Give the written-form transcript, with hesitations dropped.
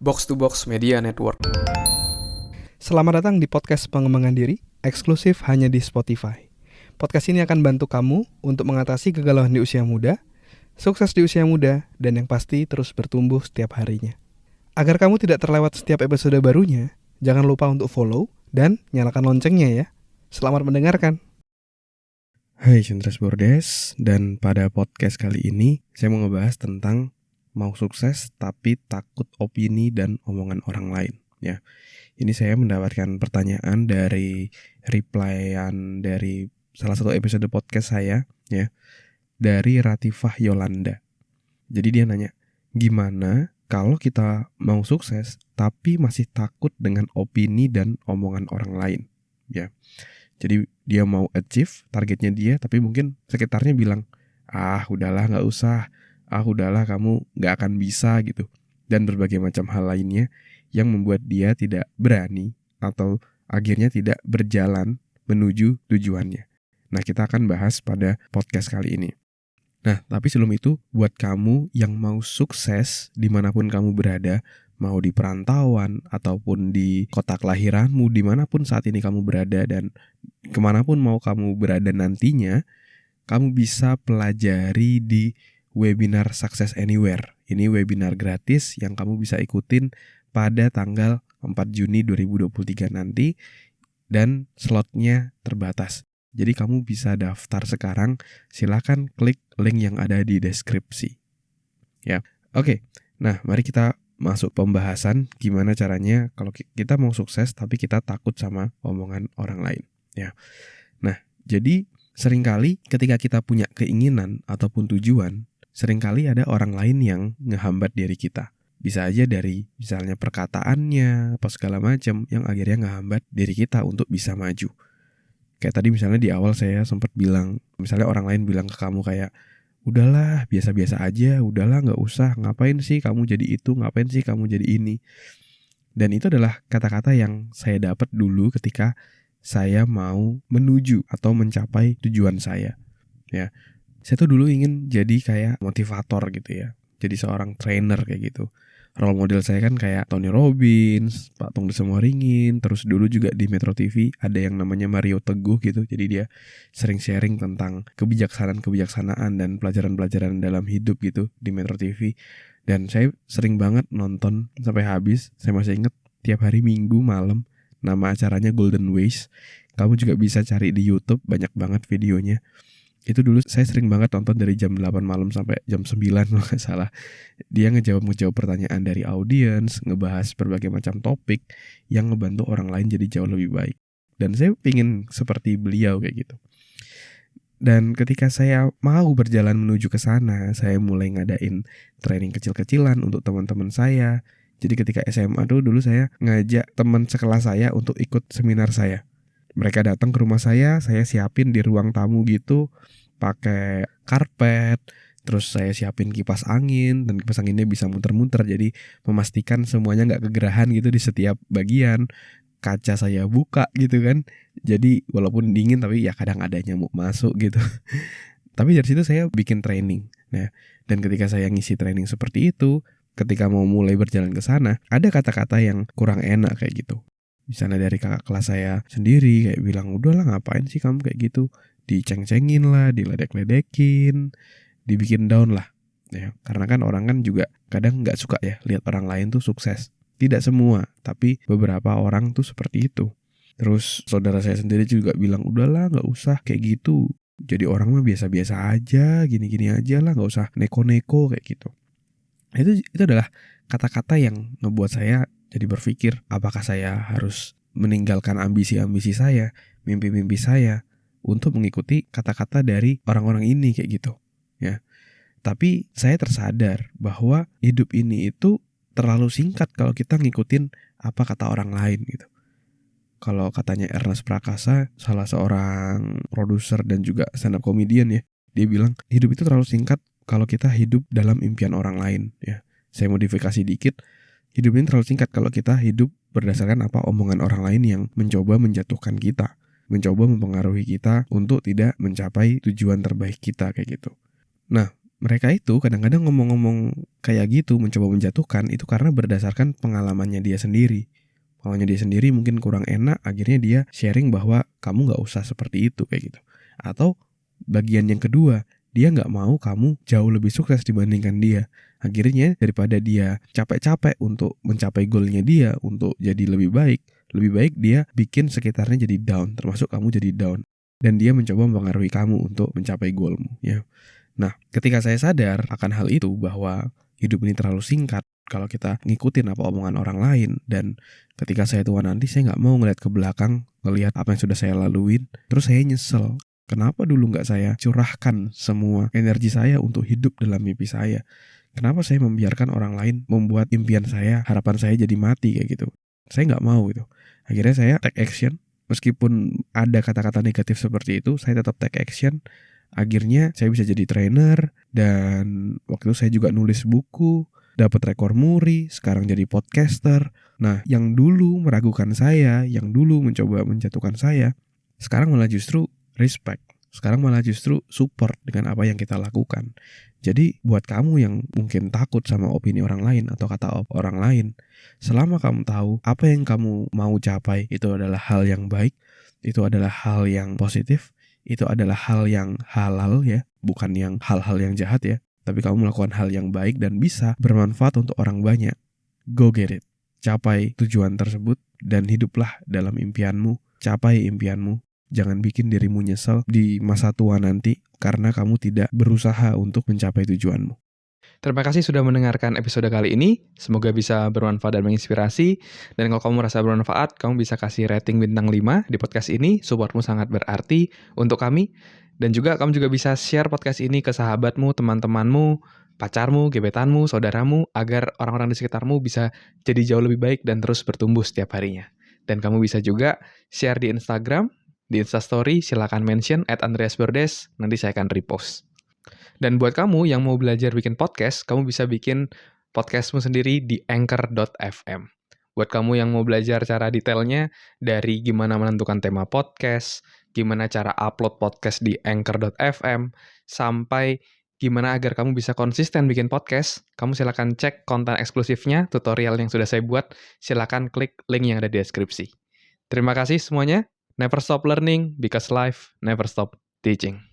Box to Box Media Network. Selamat datang di podcast pengembangan diri, eksklusif hanya di Spotify. Podcast ini akan bantu kamu untuk mengatasi kegalauan di usia muda, sukses di usia muda, dan yang pasti terus bertumbuh setiap harinya. Agar kamu tidak terlewat setiap episode barunya, jangan lupa untuk follow dan nyalakan loncengnya ya. Selamat mendengarkan. Hai Cendras Bordes, dan pada podcast kali ini saya mau ngebahas tentang mau sukses tapi takut opini dan omongan orang lain ya. Ini saya mendapatkan pertanyaan dari replyan dari salah satu episode podcast saya ya, dari Ratifah Yolanda. Jadi dia nanya, gimana kalau kita mau sukses tapi masih takut dengan opini dan omongan orang lain ya. Jadi dia mau achieve targetnya dia, tapi mungkin sekitarnya bilang, udahlah gak usah, udahlah kamu gak akan bisa gitu. Dan berbagai macam hal lainnya yang membuat dia tidak berani atau akhirnya tidak berjalan menuju tujuannya. Nah, kita akan bahas pada podcast kali ini. Nah, tapi sebelum itu, buat kamu yang mau sukses dimanapun kamu berada, mau di perantauan ataupun di kota kelahiranmu, dimanapun saat ini kamu berada dan kemanapun mau kamu berada nantinya, kamu bisa pelajari di webinar Success Anywhere. Ini webinar gratis yang kamu bisa ikutin pada tanggal 4 Juni 2023 nanti, dan slotnya terbatas. Jadi kamu bisa daftar sekarang, silakan klik link yang ada di deskripsi. Ya, oke. Nah, mari kita masuk pembahasan gimana caranya kalau kita mau sukses tapi kita takut sama omongan orang lain. Ya. Nah, jadi seringkali ketika kita punya keinginan ataupun tujuan, seringkali ada orang lain yang ngehambat diri kita. Bisa aja dari misalnya perkataannya, apa segala macam yang akhirnya ngehambat diri kita untuk bisa maju. Kayak tadi misalnya di awal saya sempat bilang, misalnya orang lain bilang ke kamu kayak, udahlah biasa-biasa aja, udahlah gak usah, ngapain sih kamu jadi itu, ngapain sih kamu jadi ini. Dan itu adalah kata-kata yang saya dapat dulu ketika saya mau menuju atau mencapai tujuan saya. Ya, saya tuh dulu ingin jadi kayak motivator gitu ya, jadi seorang trainer kayak gitu. Role model saya kan kayak Tony Robbins, Pak Tung Desemwaringin, terus dulu juga di Metro TV ada yang namanya Mario Teguh gitu. Jadi dia sering sharing tentang kebijaksanaan dan pelajaran-pelajaran dalam hidup gitu di Metro TV. Dan saya sering banget nonton sampai habis. Saya masih inget tiap hari Minggu malam, nama acaranya Golden Ways. Kamu juga bisa cari di YouTube, banyak banget videonya. Itu dulu saya sering banget nonton dari jam 8 malam sampai jam 9 kalau gak salah. Dia ngejawab pertanyaan dari audiens, ngebahas berbagai macam topik yang ngebantu orang lain jadi jauh lebih baik. Dan saya pingin seperti beliau kayak gitu. Dan ketika saya mau berjalan menuju ke sana, saya mulai ngadain training kecil-kecilan untuk teman-teman saya. Jadi ketika SMA tuh dulu saya ngajak teman sekelas saya untuk ikut seminar saya. Mereka datang ke rumah saya siapin di ruang tamu gitu, pakai karpet, terus saya siapin kipas angin, dan kipas anginnya bisa muter-muter, jadi memastikan semuanya gak kegerahan gitu di setiap bagian. Kaca saya buka gitu kan, jadi walaupun dingin tapi ya kadang ada nyamuk masuk gitu. Tapi dari situ saya bikin training. Nah, dan ketika saya ngisi training seperti itu, ketika mau mulai berjalan ke sana, ada kata-kata yang kurang enak kayak gitu. Misalnya dari kakak kelas saya sendiri kayak bilang, udahlah ngapain sih kamu kayak gitu, diceng-cengin lah, diledek-ledekin, dibikin down lah ya. Karena kan orang kan juga kadang gak suka ya lihat orang lain tuh sukses. Tidak semua, tapi beberapa orang tuh seperti itu. Terus saudara saya sendiri juga bilang, udahlah gak usah kayak gitu, jadi orang mah biasa-biasa aja, gini-gini aja lah, gak usah neko-neko kayak gitu. Itu adalah kata-kata yang ngebuat saya jadi berpikir, apakah saya harus meninggalkan ambisi-ambisi saya, mimpi-mimpi saya untuk mengikuti kata-kata dari orang-orang ini kayak gitu ya. Tapi saya tersadar bahwa hidup ini itu terlalu singkat kalau kita ngikutin apa kata orang lain gitu. Kalau katanya Ernest Prakasa, salah seorang produser dan juga stand up comedian ya, dia bilang hidup itu terlalu singkat kalau kita hidup dalam impian orang lain ya. Saya modifikasi dikit, hidup ini terlalu singkat kalau kita hidup berdasarkan apa omongan orang lain yang mencoba menjatuhkan kita, mencoba mempengaruhi kita untuk tidak mencapai tujuan terbaik kita kayak gitu. Nah, mereka itu kadang-kadang ngomong-ngomong kayak gitu, mencoba menjatuhkan, itu karena berdasarkan pengalamannya dia sendiri. Pengalamannya dia sendiri mungkin kurang enak, akhirnya dia sharing bahwa kamu gak usah seperti itu kayak gitu. Atau bagian yang kedua, dia gak mau kamu jauh lebih sukses dibandingkan dia. Akhirnya daripada dia capek-capek untuk mencapai goalnya dia, untuk jadi lebih baik dia bikin sekitarnya jadi down, termasuk kamu jadi down. Dan dia mencoba mempengaruhi kamu untuk mencapai goalmu ya. Nah, ketika saya sadar akan hal itu, bahwa hidup ini terlalu singkat kalau kita ngikutin apa omongan orang lain, dan ketika saya tua nanti saya nggak mau ngeliat ke belakang, ngelihat apa yang sudah saya laluin, terus saya nyesel. Kenapa dulu nggak saya curahkan semua energi saya untuk hidup dalam mimpi saya? Kenapa saya membiarkan orang lain membuat impian saya, harapan saya jadi mati kayak gitu? Saya nggak mau gitu. Akhirnya saya take action. Meskipun ada kata-kata negatif seperti itu, saya tetap take action. Akhirnya saya bisa jadi trainer, dan waktu itu saya juga nulis buku, dapat rekor muri, sekarang jadi podcaster. Nah, yang dulu meragukan saya, yang dulu mencoba menjatuhkan saya, sekarang malah justru respect. Sekarang malah justru support dengan apa yang kita lakukan. Jadi buat kamu yang mungkin takut sama opini orang lain atau kata orang lain, selama kamu tahu apa yang kamu mau capai itu adalah hal yang baik, itu adalah hal yang positif, itu adalah hal yang halal ya, bukan yang hal-hal yang jahat ya, tapi kamu melakukan hal yang baik dan bisa bermanfaat untuk orang banyak. Go get it. Capai tujuan tersebut dan hiduplah dalam impianmu. Capai impianmu. Jangan bikin dirimu nyesel di masa tua nanti karena kamu tidak berusaha untuk mencapai tujuanmu. Terima kasih sudah mendengarkan episode kali ini. Semoga bisa bermanfaat dan menginspirasi. Dan kalau kamu merasa bermanfaat, kamu bisa kasih rating bintang 5 di podcast ini. Supportmu sangat berarti untuk kami. Dan juga kamu juga bisa share podcast ini ke sahabatmu, teman-temanmu, pacarmu, gebetanmu, saudaramu, agar orang-orang di sekitarmu bisa jadi jauh lebih baik dan terus bertumbuh setiap harinya. Dan kamu bisa juga share di Instagram, di Instastory, silakan mention @andreasberdes, nanti saya akan repost. Dan buat kamu yang mau belajar bikin podcast, kamu bisa bikin podcastmu sendiri di anchor.fm. Buat kamu yang mau belajar cara detailnya, dari gimana menentukan tema podcast, gimana cara upload podcast di anchor.fm, sampai gimana agar kamu bisa konsisten bikin podcast, kamu silakan cek konten eksklusifnya, tutorial yang sudah saya buat, silakan klik link yang ada di deskripsi. Terima kasih semuanya. Never stop learning, because life never stop teaching.